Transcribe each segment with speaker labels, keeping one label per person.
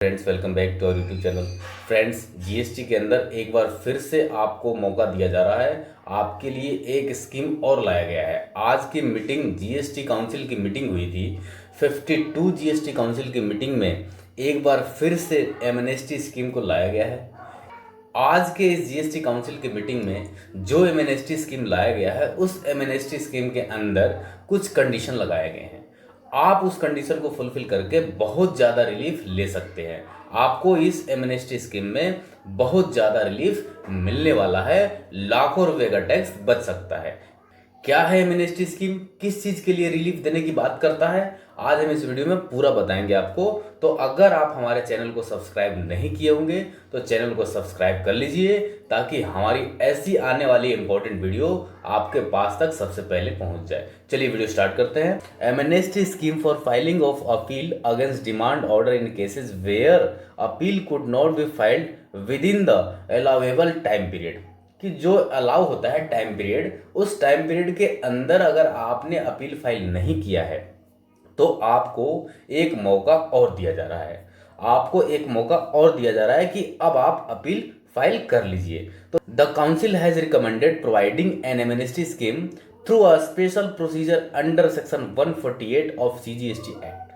Speaker 1: Friends, welcome back to our YouTube channel. Friends, GST के अंदर एक बार फिर से आपको मौका दिया जा रहा है। आपके लिए एक स्कीम और लाया गया है। आज की मीटिंग जीएसटी काउंसिल की मीटिंग हुई थी। 52 जीएसटी काउंसिल की मीटिंग में एक बार फिर से एमएनएसटी स्कीम को लाया गया है। आज के इस जीएसटी काउंसिल की मीटिंग में जो एमएनएसटी स्कीम लाया गया है, उस एमएनएसटी स्कीम के अंदर कुछ कंडीशन लगाए गए हैं। आप उस कंडीशन को फुलफिल करके बहुत ज़्यादा रिलीफ ले सकते हैं। आपको इस एमएनएसटी स्कीम में बहुत ज़्यादा रिलीफ मिलने वाला है। लाखों रुपए का टैक्स बच सकता है। क्या है एमएनएसटी स्कीम, किस चीज़ के लिए रिलीफ देने की बात करता है, आज हम इस वीडियो में पूरा बताएंगे आपको। तो अगर आप हमारे चैनल को सब्सक्राइब नहीं किए होंगे तो चैनल को सब्सक्राइब कर लीजिए, ताकि हमारी ऐसी आने वाली इंपॉर्टेंट वीडियो आपके पास तक सबसे पहले पहुंच जाए। चलिए वीडियो स्टार्ट करते हैं। Amnesty scheme for filing of appeal against demand order in cases where appeal could not be filed within the allowable time period. कि जो अलाउ होता है टाइम पीरियड, उस टाइम पीरियड के अंदर अगर आपने अपील फाइल नहीं किया है तो आपको एक मौका और दिया जा रहा है। आपको एक मौका और दिया जा रहा है कि अब आप अपील फाइल कर लीजिए। तो the council has recommended providing N MNST scheme through a special procedure under section 148 of CGST act.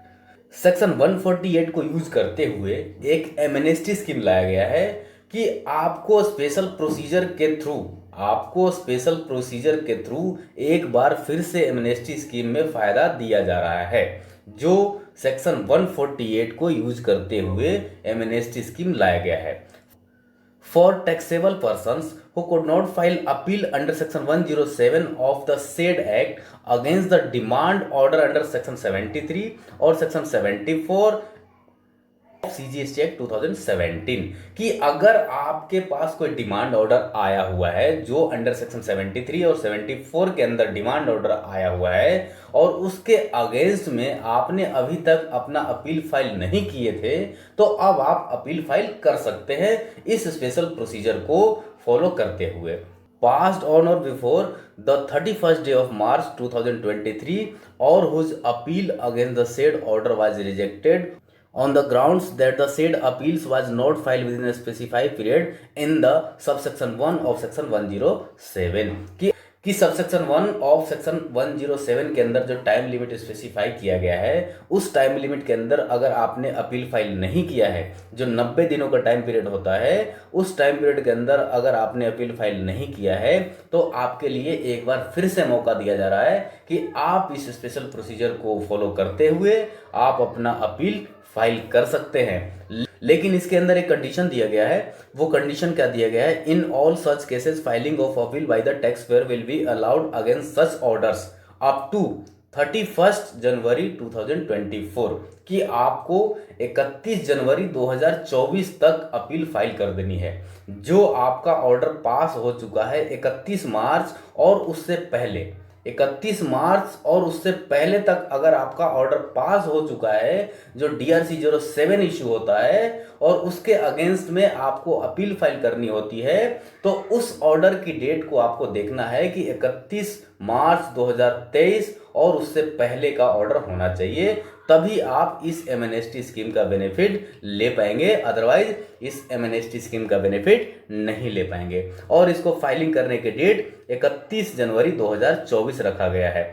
Speaker 1: Section 148 को यूज करते हुए एक एमएनएसटी स्कीम लाया गया है कि आपको स्पेशल प्रोसीजर के थ्रू एक बार फिर से एमनेस्टी स्कीम में फायदा दिया जा रहा है। जो सेक्शन 148 को यूज करते हुए एमनेस्टी स्कीम लाया गया है। For taxable persons who could not file appeal under section 107 of the said act against the demand order under section 73 or section 74 CGST act 2017 कि अगर आपके पास कोई डिमांड ऑर्डर आया हुआ है जो अंडर सेक्शन 73 और 74 के अंदर डिमांड ऑर्डर आया हुआ है और उसके अगेंस्ट में आपने अभी तक अपना अपील फाइल नहीं किए थे, तो अब आप अपील फाइल कर सकते हैं इस स्पेशल प्रोसीजर को फॉलो करते हुए। Passed on or before the 31st day of March 2023 or whose appeal against the said order was rejected on the grounds that the said appeals was not filed within a specified period in the subsection 1 of section 107 कि subsection 1 of section 107 के अंदर जो time limit specify किया गया है, उस time limit के अंदर अगर आपने अपील फाइल नहीं किया है, जो 90 दिनों का टाइम पीरियड होता है, उस टाइम पीरियड के अंदर अगर आपने अपील फाइल नहीं किया है तो आपके लिए एक बार फिर से मौका दिया जा रहा है कि आप इस स्पेशल प्रोसीजर को फॉलो करते हुए आप अपना अपील फाइल कर सकते हैं। लेकिन इसके अंदर एक कंडीशन दिया गया है। वो कंडीशन क्या दिया गया है? In all such cases filing of appeal by the tax payer will be allowed against such orders up to 31 January 2024 कि आपको 31 जनवरी 2024 तक अपील फाइल कर देनी है। जो आपका ऑर्डर पास हो चुका है 31 मार्च और उससे पहले, 31 मार्च और उससे पहले तक अगर आपका ऑर्डर पास हो चुका है, जो DRC 07 इशू होता है और उसके अगेंस्ट में आपको अपील फाइल करनी होती है, तो उस ऑर्डर की डेट को आपको देखना है कि 31 मार्च 2023 और उससे पहले का ऑर्डर होना चाहिए, तभी आप इस एमएनएसटी स्कीम का बेनिफिट ले पाएंगे। अदरवाइज इस एमएनएसटी स्कीम का बेनिफिट नहीं ले पाएंगे। और इसको फाइलिंग करने के डेट 31 जनवरी 2024 रखा गया है।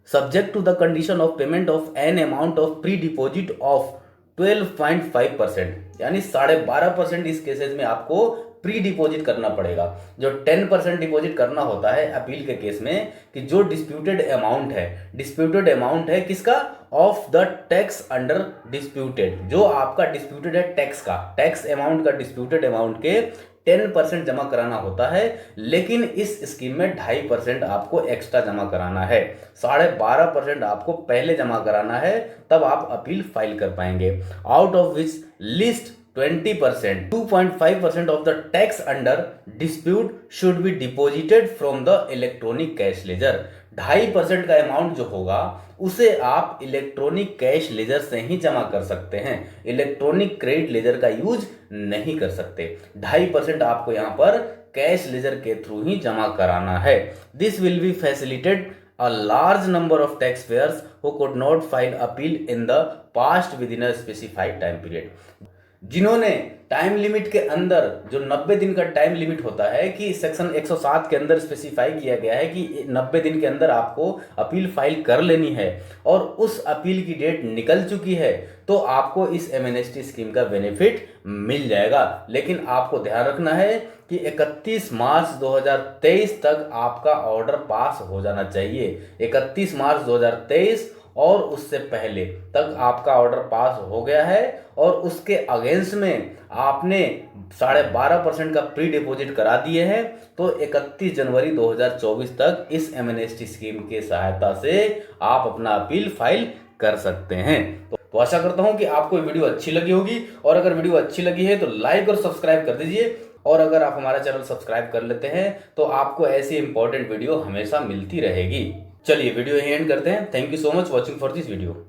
Speaker 1: Subject to the condition of payment of an amount of pre deposit of 12.5%, यानी 12.5% इस केसेस में आपको प्री डिपॉजिट करना पड़ेगा। जो 10% डिपॉजिट करना होता है अपील के केस में, कि जो डिस्प्यूटेड अमाउंट है किसका? Of the tax under disputed. जो आपका डिस्प्यूटेड है टैक्स अमाउंट का डिस्प्यूटेड अमाउंट के 10% जमा कराना होता है। लेकिन इस स्कीम में 2.5% आपको एक्स्ट्रा जमा कराना है। 12.5% आपको पहले जमा कराना है, तब आप अपील फाइल कर पाएंगे। Out of which list 20%, 2.5% of the tax under dispute should be deposited from the electronic cash ledger। 2.5% का अमाउंट जो होगा उसे आप इलेक्ट्रॉनिक कैश लेजर से ही जमा कर सकते हैं। इलेक्ट्रॉनिक क्रेडिट लेजर का यूज नहीं कर सकते। 2.5% आपको यहाँ पर कैश लेजर के थ्रू ही जमा कराना है। This will be facilitated a large number of taxpayers who could not file appeal in the past within a specified time period। जिन्होंने टाइम लिमिट के अंदर, जो 90 दिन का टाइम लिमिट होता है कि सेक्शन 107 के अंदर स्पेसिफाई किया गया है कि 90 दिन के अंदर आपको अपील फाइल कर लेनी है, और उस अपील की डेट निकल चुकी है, तो आपको इस एमएनएसटी स्कीम का बेनिफिट मिल जाएगा। लेकिन आपको ध्यान रखना है कि 31 मार्च 2023 तक आपका ऑर्डर पास हो जाना चाहिए। 31 मार्च 2023 और उससे पहले तक आपका ऑर्डर पास हो गया है और उसके अगेंस्ट में आपने 12.5% का प्री डिपॉजिट करा दिए हैं, तो 31 जनवरी 2024 तक इस एमएनएसटी स्कीम की सहायता से आप अपना अपील फाइल कर सकते हैं। तो आशा करता हूं कि आपको वीडियो अच्छी लगी होगी, और अगर वीडियो अच्छी लगी है तो लाइक और सब्सक्राइब कर दीजिए, और अगर आप हमारा चैनल सब्सक्राइब कर लेते हैं तो आपको ऐसी इंपॉर्टेंट वीडियो हमेशा मिलती रहेगी। चलिए वीडियो यहीं एंड करते हैं। Thank you so much watching for this video.